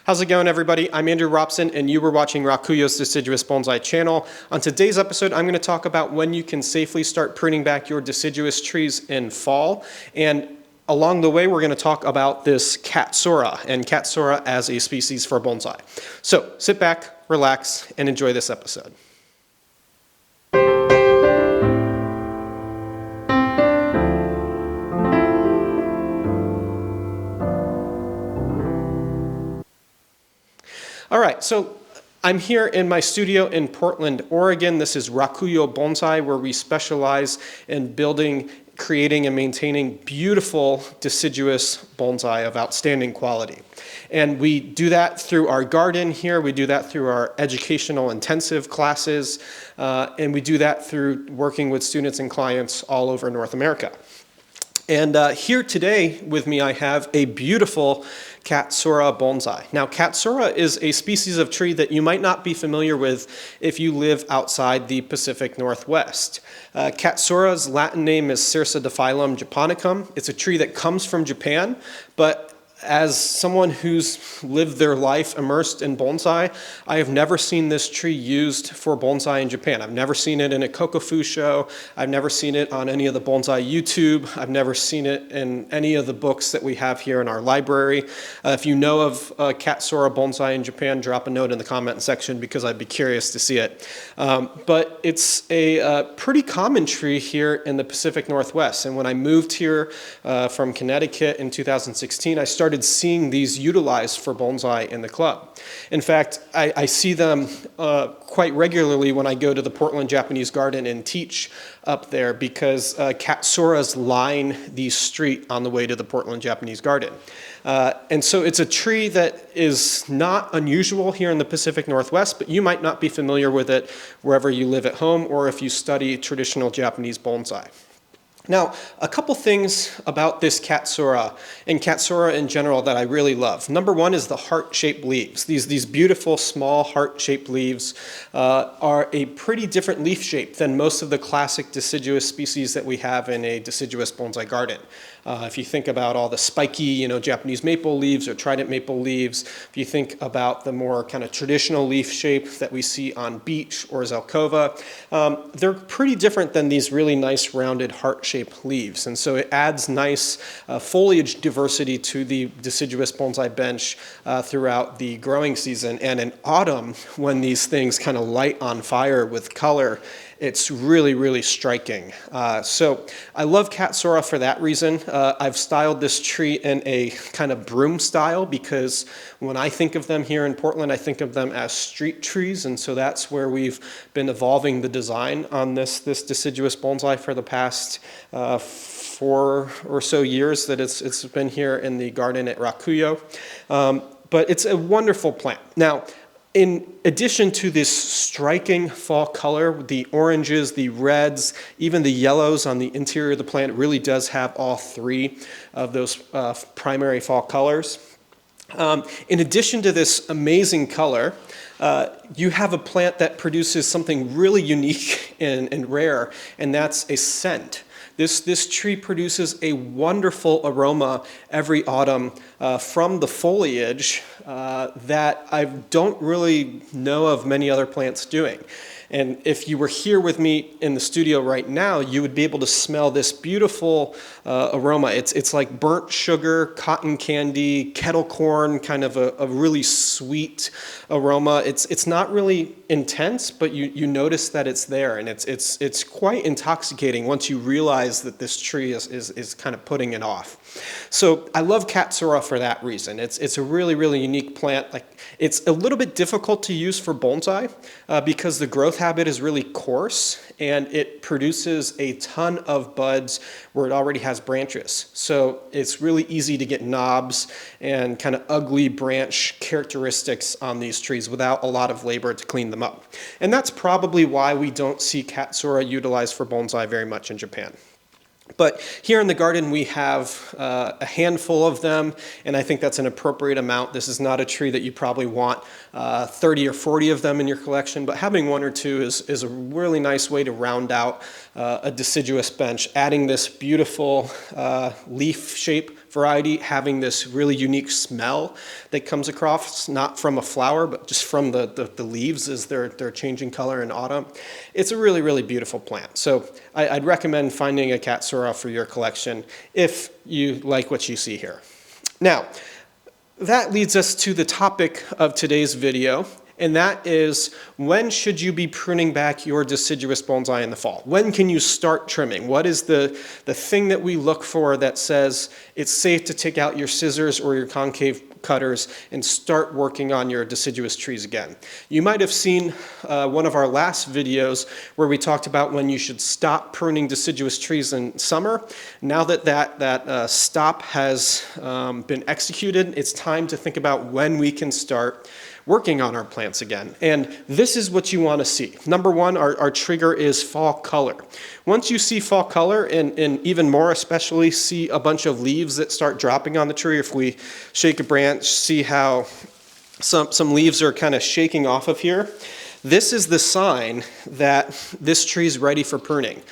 How's it going, everybody? I'm Andrew Robson, and you were watching Rakuyo's Deciduous Bonsai channel. On today's episode, I'm going to talk about when you can safely start pruning back your deciduous trees in fall. And along the way, we're going to talk about this Katsura, and Katsura as a species for bonsai. So sit back, relax, and enjoy this episode. All right, so I'm here in my studio in Portland, Oregon. This is Rakuyo Bonsai, where we specialize in building, creating, and maintaining beautiful deciduous bonsai of outstanding quality. And we do that through our garden here, we do that through our educational intensive classes, and we do that through working with students and clients all over North America. And here today with me I have a beautiful Katsura bonsai. Now Katsura is a species of tree that you might not be familiar with if you live outside the Pacific Northwest. Katsura's Latin name is Cercidiphyllum japonicum. It's a tree that comes from Japan, but as someone who's lived their life immersed in bonsai, I have never seen this tree used for bonsai in Japan. I've never seen it in a kokofu show. I've never seen it on any of the bonsai YouTube. I've never seen it in any of the books that we have here in our library. If you know of Katsura bonsai in Japan, drop a note in the comment section because I'd be curious to see it. But it's a pretty common tree here in the Pacific Northwest. And when I moved here from Connecticut in 2016, I started seeing these utilized for bonsai in the club. In fact, I see them quite regularly when I go to the Portland Japanese Garden and teach up there because Katsuras line the street on the way to the Portland Japanese Garden. And so it's a tree that is not unusual here in the Pacific Northwest, but you might not be familiar with it wherever you live at home or if you study traditional Japanese bonsai. Now, a couple things about this Katsura and Katsura in general that I really love. Number one is the heart-shaped leaves. These beautiful small heart-shaped leaves are a pretty different leaf shape than most of the classic deciduous species that we have in a deciduous bonsai garden. If you think about all the spiky, Japanese maple leaves or trident maple leaves, if you think about the more kind of traditional leaf shape that we see on beech or zelkova, they're pretty different than these really nice rounded heart-shaped leaves. And so it adds nice foliage diversity to the deciduous bonsai bench throughout the growing season. And in autumn, when these things kind of light on fire with color, it's really, really striking. So I love Katsura for that reason. I've styled this tree in a kind of broom style because when I think of them here in Portland, I think of them as street trees. And so that's where we've been evolving the design on this deciduous bonsai for the past 4 or so years that it's been here in the garden at Rakuyo. But it's a wonderful plant. Now, in addition to this striking fall color, the oranges, the reds, even the yellows on the interior of the plant, it really does have all three of those primary fall colors. In addition to this amazing color, you have a plant that produces something really unique and rare, and that's a scent. This tree produces a wonderful aroma every autumn from the foliage that I don't really know of many other plants doing. And if you were here with me in the studio right now, you would be able to smell this beautiful aroma. It's like burnt sugar, cotton candy, kettle corn, kind of a really sweet aroma. It's not really intense, but you notice that it's there, and it's quite intoxicating once you realize that this tree is kind of putting it off. So I love Katsura for that reason. It's a really, really unique plant. It's a little bit difficult to use for bonsai because the growth habit is really coarse and it produces a ton of buds where it already has branches. So it's really easy to get knobs and kind of ugly branch characteristics on these trees without a lot of labor to clean them up. And that's probably why we don't see Katsura utilized for bonsai very much in Japan. But here in the garden we have a handful of them, and I think that's an appropriate amount. This is not a tree that you probably want 30 or 40 of them in your collection, but having 1 or 2 is a really nice way to round out a deciduous bench, adding this beautiful leaf shape variety having this really unique smell that comes across, not from a flower, but just from the leaves as they're changing color in autumn. It's a really, really beautiful plant. So I'd recommend finding a Katsura for your collection if you like what you see here. Now, that leads us to the topic of today's video, and that is, when should you be pruning back your deciduous bonsai in the fall? When can you start trimming? What is the thing that we look for that says it's safe to take out your scissors or your concave cutters and start working on your deciduous trees again? You might have seen one of our last videos where we talked about when you should stop pruning deciduous trees in summer. Now that that stop has been executed, it's time to think about when we can start working on our plants again. And this is what you want to see. Number one, our trigger is fall color. Once you see fall color, and even more especially see a bunch of leaves that start dropping on the tree, if we shake a branch, see how some leaves are kind of shaking off of here, this is the sign that this tree is ready for pruning.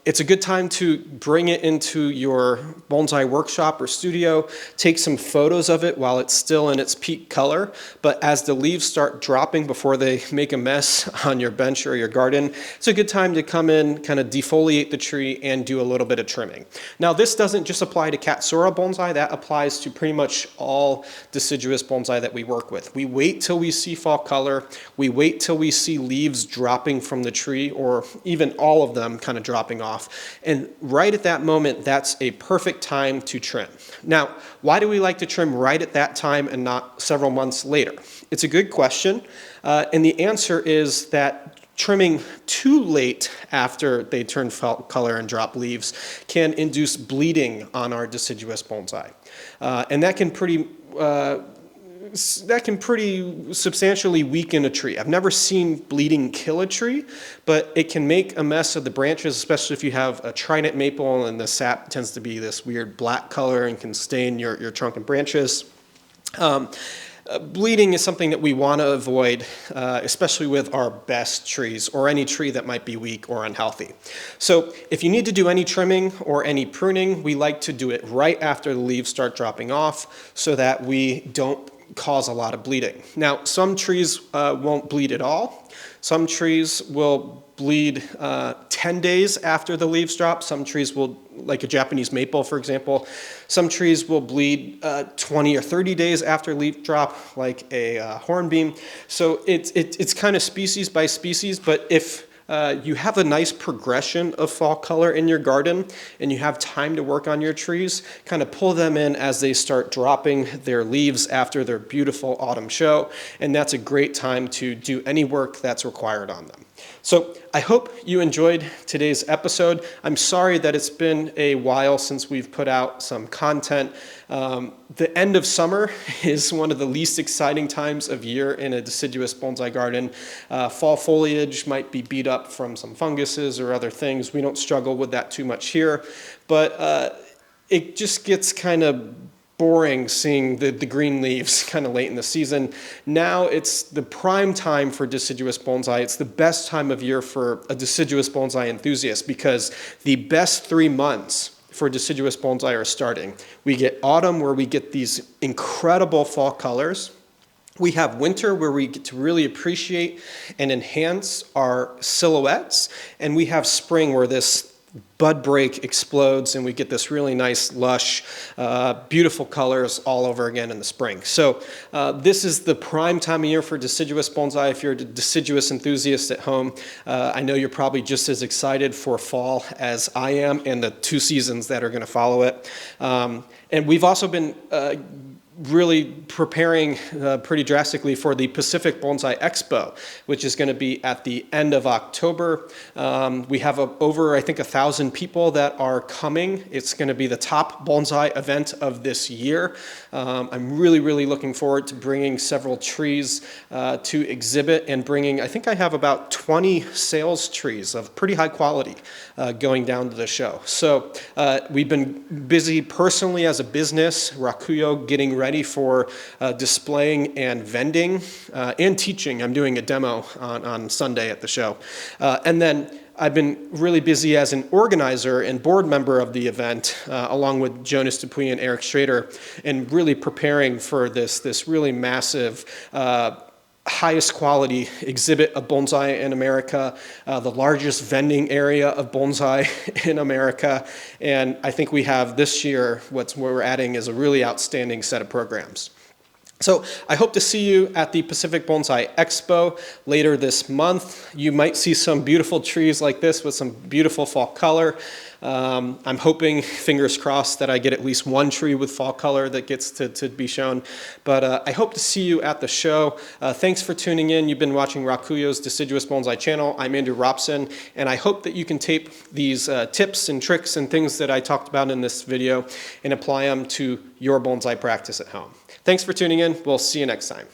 It's a good time to bring it into your bonsai workshop or studio, take some photos of it while it's still in its peak color, but as the leaves start dropping before they make a mess on your bench or your garden, it's a good time to come in, kind of defoliate the tree and do a little bit of trimming. Now, this doesn't just apply to Katsura bonsai, that applies to pretty much all deciduous bonsai that we work with. We wait till we see fall color, we wait till we see leaves dropping from the tree, or even all of them kind of dropping off. And right at that moment, that's a perfect time to trim. Now, why do we like to trim right at that time and not several months later? It's a good question, and the answer is that trimming too late after they turn color and drop leaves can induce bleeding on our deciduous bonsai. And that can pretty substantially weaken a tree. I've never seen bleeding kill a tree, but it can make a mess of the branches, especially if you have a trident maple and the sap tends to be this weird black color and can stain your trunk and branches. Bleeding is something that we want to avoid, especially with our best trees or any tree that might be weak or unhealthy. So if you need to do any trimming or any pruning, we like to do it right after the leaves start dropping off so that we don't cause a lot of bleeding. Now, some trees won't bleed at all. Some trees will bleed 10 days after the leaves drop. Some trees will, like a Japanese maple, for example, some trees will bleed 20 or 30 days after leaf drop, like a hornbeam. So it's kind of species by species, but if you have a nice progression of fall color in your garden and you have time to work on your trees, kind of pull them in as they start dropping their leaves after their beautiful autumn show, and that's a great time to do any work that's required on them. So I hope you enjoyed today's episode. I'm sorry that it's been a while since we've put out some content. The end of summer is one of the least exciting times of year in a deciduous bonsai garden. Fall foliage might be beat up from some funguses or other things. We don't struggle with that too much here, but it just gets kind of boring seeing the green leaves kind of late in the season. Now it's the prime time for deciduous bonsai. It's the best time of year for a deciduous bonsai enthusiast because the best 3 months for deciduous bonsai are starting. We get autumn where we get these incredible fall colors. We have winter where we get to really appreciate and enhance our silhouettes. And we have spring where this bud break explodes and we get this really nice, lush, beautiful colors all over again in the spring. So this is the prime time of year for deciduous bonsai. If you're a deciduous enthusiast at home, I know you're probably just as excited for fall as I am and the 2 seasons that are going to follow it. And we've also been really preparing pretty drastically for the Pacific Bonsai Expo, which is going to be at the end of October. We have over, I think, 1,000 people that are coming. It's going to be the top bonsai event of this year. I'm really, really looking forward to bringing several trees to exhibit and bringing, I think I have about 20 sales trees of pretty high quality going down to the show. So we've been busy personally as a business, Rakuyo, getting ready ready for displaying and vending and teaching. I'm doing a demo on Sunday at the show. And then I've been really busy as an organizer and board member of the event, along with Jonas Dupuy and Eric Schrader, and really preparing for this really massive, highest quality exhibit of bonsai in America, the largest vending area of bonsai in America. And I think we have this year, what we're adding is a really outstanding set of programs. So I hope to see you at the Pacific Bonsai Expo later this month. You might see some beautiful trees like this with some beautiful fall color. I'm hoping, fingers crossed, that I get at least one tree with fall color that gets to be shown. But I hope to see you at the show. Thanks for tuning in. You've been watching Rakuyo's Deciduous Bonsai channel. I'm Andrew Robson, and I hope that you can take these tips and tricks and things that I talked about in this video and apply them to your bonsai practice at home. Thanks for tuning in. We'll see you next time.